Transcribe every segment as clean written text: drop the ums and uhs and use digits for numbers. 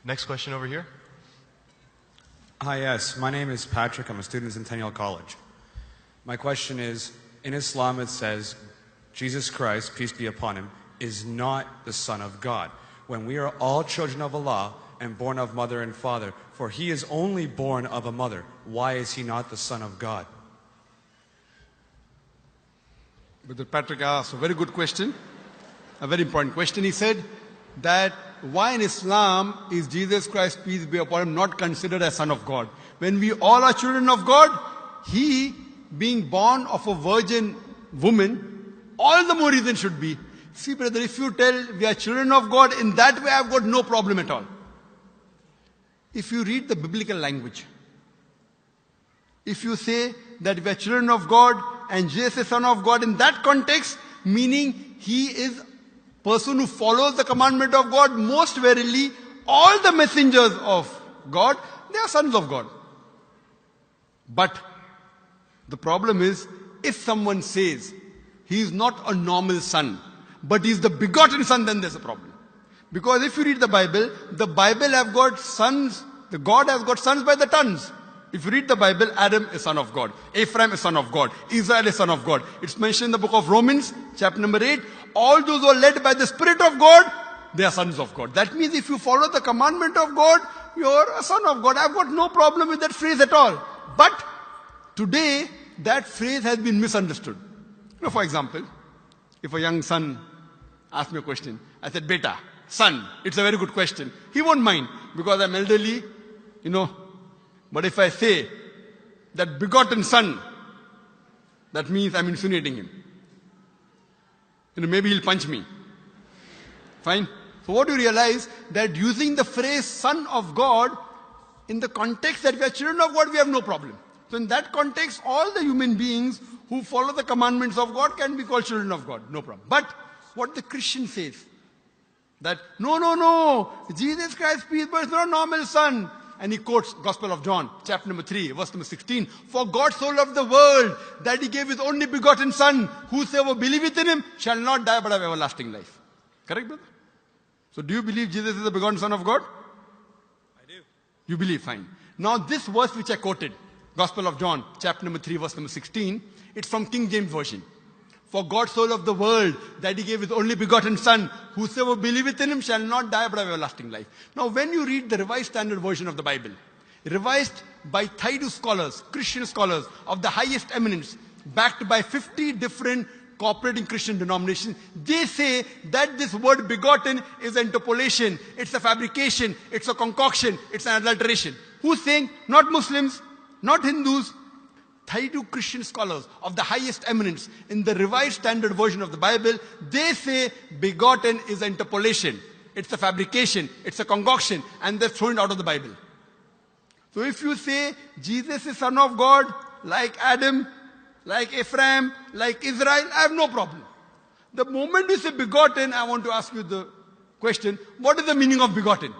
Next question over here. Hi, yes. My name is Patrick. I'm a student at Centennial College. My question is, in Islam it says, Jesus Christ, peace be upon him, is not the Son of God. When we are all children of Allah and born of mother and father, for he is only born of a mother, why is he not the Son of God? Brother Patrick asked a very good question, a very important question. He said that why in Islam is Jesus Christ, peace be upon him, not considered as Son of God? When we all are children of God, he being born of a virgin woman, all the more reason should be. See, brother, if you tell we are children of God, in that way I've got no problem at all. If you read the biblical language, if you say that we are children of God and Jesus is Son of God, in that context, meaning he is person who follows the commandment of God, most verily, all the messengers of God, they are sons of God. But the problem is, if someone says he is not a normal son, but he is the begotten son, then there's a problem. Because if you read the Bible have got sons, the God has got sons by the tons. If you read the Bible, Adam is son of God, Ephraim is son of God, Israel is son of God. It's mentioned in the book of Romans, chapter number 8, all those who are led by the Spirit of God, they are sons of God. That means if you follow the commandment of God, you're a son of God. I've got no problem with that phrase at all. But today, that phrase has been misunderstood. For example, if a young son asks me a question, I said, Beta, son, it's a very good question. He won't mind because I'm elderly, But if I say that begotten son, that means I'm insinuating him. Maybe he'll punch me. Fine. So what do you realize? That using the phrase son of God, in the context that we are children of God, we have no problem. So in that context, all the human beings who follow the commandments of God can be called children of God. No problem. But what the Christian says, that no, Jesus Christ, peace be upon him, is not a normal son. And he quotes Gospel of John, chapter number 3, verse number 16. For God so loved the world that he gave his only begotten son. Whosoever believeth in him shall not die but have everlasting life. Correct, brother? So do you believe Jesus is the begotten son of God? I do. You believe, fine. Now this verse which I quoted, Gospel of John, chapter number 3, verse number 16, it's from King James Version. For God so loved the world that he gave his only begotten son. Whosoever believeth in him shall not die but have everlasting life. Now when you read the Revised Standard Version of the Bible, revised by Thaidu scholars, Christian scholars of the highest eminence, backed by 50 different cooperating Christian denominations, they say that this word begotten is an interpolation, it's a fabrication, it's a concoction, it's an adulteration. Who's saying? Not Muslims, not Hindus, Thaidu Christian scholars of the highest eminence in the Revised Standard Version of the Bible, they say begotten is an interpolation. It's a fabrication, it's a concoction, and they're thrown it out of the Bible. So if you say Jesus is Son of God, like Adam, like Ephraim, like Israel, I have no problem. The moment you say begotten, I want to ask you the question, what is the meaning of begotten?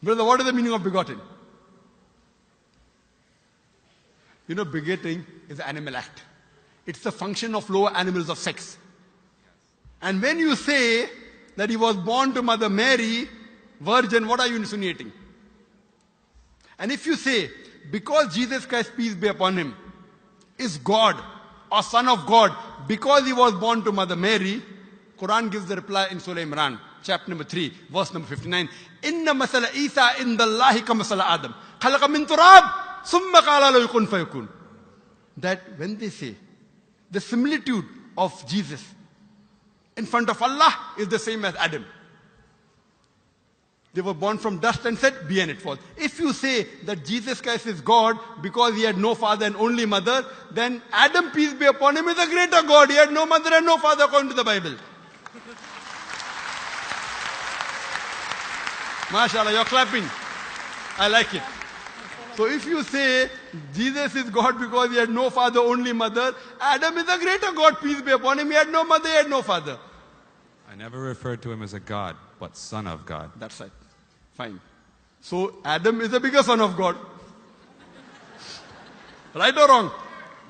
Brother, what is the meaning of begotten? Begetting is an animal act. It's the function of lower animals of sex. And when you say that he was born to Mother Mary, virgin, what are you insinuating? And if you say, because Jesus Christ, peace be upon him, is God or Son of God, because he was born to Mother Mary, Quran gives the reply in Surah Imran, chapter number 3, verse number 59. Inna masala Isa indallahi ka masala Adam. Khalaqa min turab. That when they say the similitude of Jesus in front of Allah is the same as Adam. They were born from dust and said, be and it was. If you say that Jesus Christ is God because he had no father and only mother, then Adam, peace be upon him, is a greater God. He had no mother and no father according to the Bible. MashaAllah, you're clapping. I like it. So if you say Jesus is God because he had no father, only mother, Adam is a greater God, peace be upon him. He had no mother, he had no father. I never referred to him as a God, but Son of God. That's right. Fine. So Adam is a bigger son of God. Right or wrong?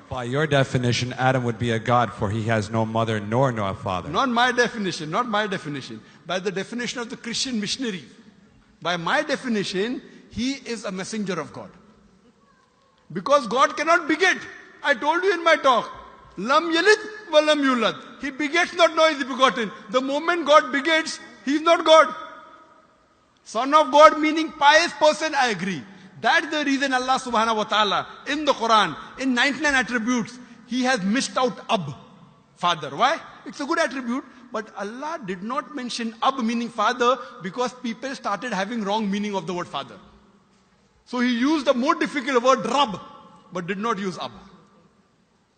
By your definition, Adam would be a god, for he has no mother nor no father. Not my definition, not my definition. By the definition of the Christian missionary. By my definition, he is a messenger of God. Because God cannot beget. I told you in my talk. Lam yalid wa lam yulad. He begets not, nor is he begotten. The moment God begets, he is not God. Son of God meaning pious person, I agree. That's the reason Allah subhanahu wa ta'ala in the Quran, in 99 attributes, he has missed out Ab, father. Why? It's a good attribute, but Allah did not mention Ab meaning father because people started having wrong meaning of the word father. So he used a more difficult word Rab, but did not use Ab.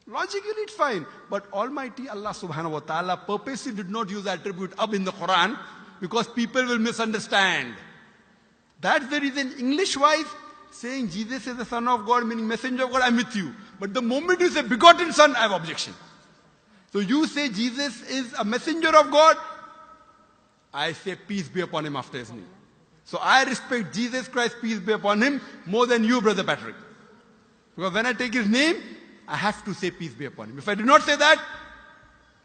Logically it's fine, but Almighty Allah subhanahu wa ta'ala purposely did not use the attribute Ab in the Quran because people will misunderstand. That's the reason English-wise, saying Jesus is the Son of God, meaning messenger of God, I'm with you. But the moment you say begotten Son, I have objection. So you say Jesus is a messenger of God, I say peace be upon him after his name. So I respect Jesus Christ, peace be upon him, more than you, Brother Patrick. Because when I take his name, I have to say peace be upon him. If I do not say that,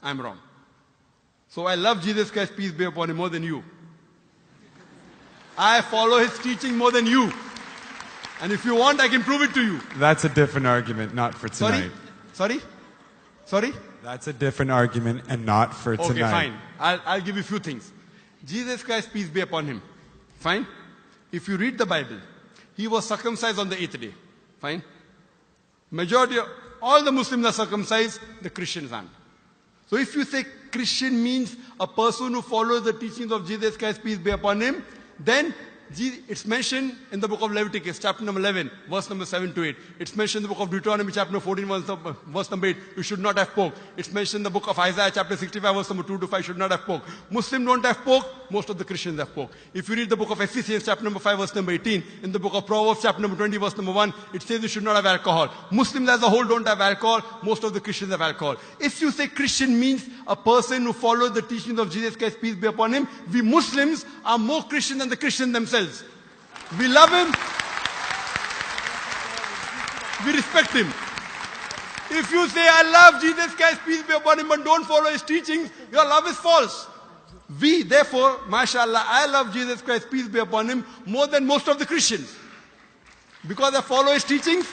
I'm wrong. So I love Jesus Christ, peace be upon him, more than you. I follow his teaching more than you. And if you want, I can prove it to you. That's a different argument, not for tonight. Sorry? That's a different argument and not for tonight. Okay, fine. I'll give you a few things. Jesus Christ, peace be upon him. Fine? If you read the Bible, he was circumcised on the 8th day. Fine? Majority of all the Muslims are circumcised, the Christians aren't. So if you say Christian means a person who follows the teachings of Jesus Christ, peace be upon him, then it's mentioned in the book of Leviticus, chapter number 11, verse number 7 to 8. It's mentioned in the book of Deuteronomy, chapter number 14, verse number 8, you should not have pork. It's mentioned in the book of Isaiah, chapter 65, verse number 2 to 5, should not have pork. Muslims don't have pork, most of the Christians have pork. If you read the book of Ephesians, chapter number 5, verse number 18, in the book of Proverbs, chapter number 20, verse number 1, it says you should not have alcohol. Muslims as a whole don't have alcohol, most of the Christians have alcohol. If you say Christian means a person who follows the teachings of Jesus Christ, peace be upon him, we Muslims are more Christian than the Christians themselves. We love him. We respect him. If you say, I love Jesus Christ, peace be upon him, but don't follow his teachings, your love is false. We, therefore, mashallah, I love Jesus Christ, peace be upon him, more than most of the Christians. Because I follow his teachings,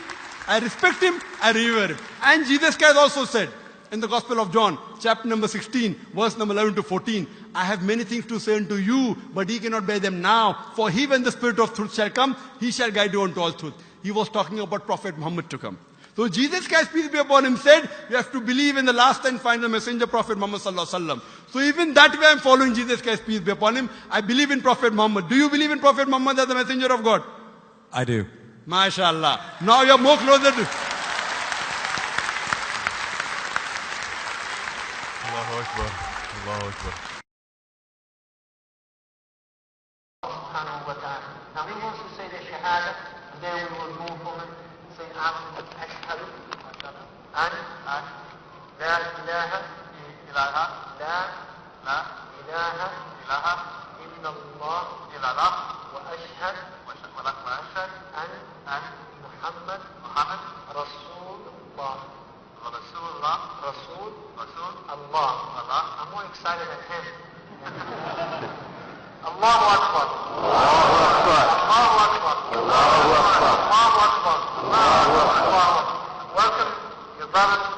I respect him, I revere him. And Jesus Christ also said, in the Gospel of John, chapter number 16, verse number 11 to 14, I have many things to say unto you, but ye cannot bear them now. For he, when the Spirit of truth shall come, he shall guide you unto all truth. He was talking about Prophet Muhammad to come. So Jesus Christ, peace be upon him, said, you have to believe in the last and final messenger, Prophet Muhammad sallallahu alaihi wasallam. So even that way I'm following Jesus Christ, peace be upon him. I believe in Prophet Muhammad. Do you believe in Prophet Muhammad as the messenger of God? I do. MashaAllah. Now you're more closer to... Allahu Akbar. Allahu Akbar. Now he wants to say the Shahada, and then we will move on and say Ashhadu an La ilaha illallah wa ashhad an Muhammad Rasulullah. Rasul Allah. I'm more excited than him. Allahu Akbar. Allahu Akbar. Allahu Akbar. Allahu Akbar. Allahu Akbar. Welcome your brothers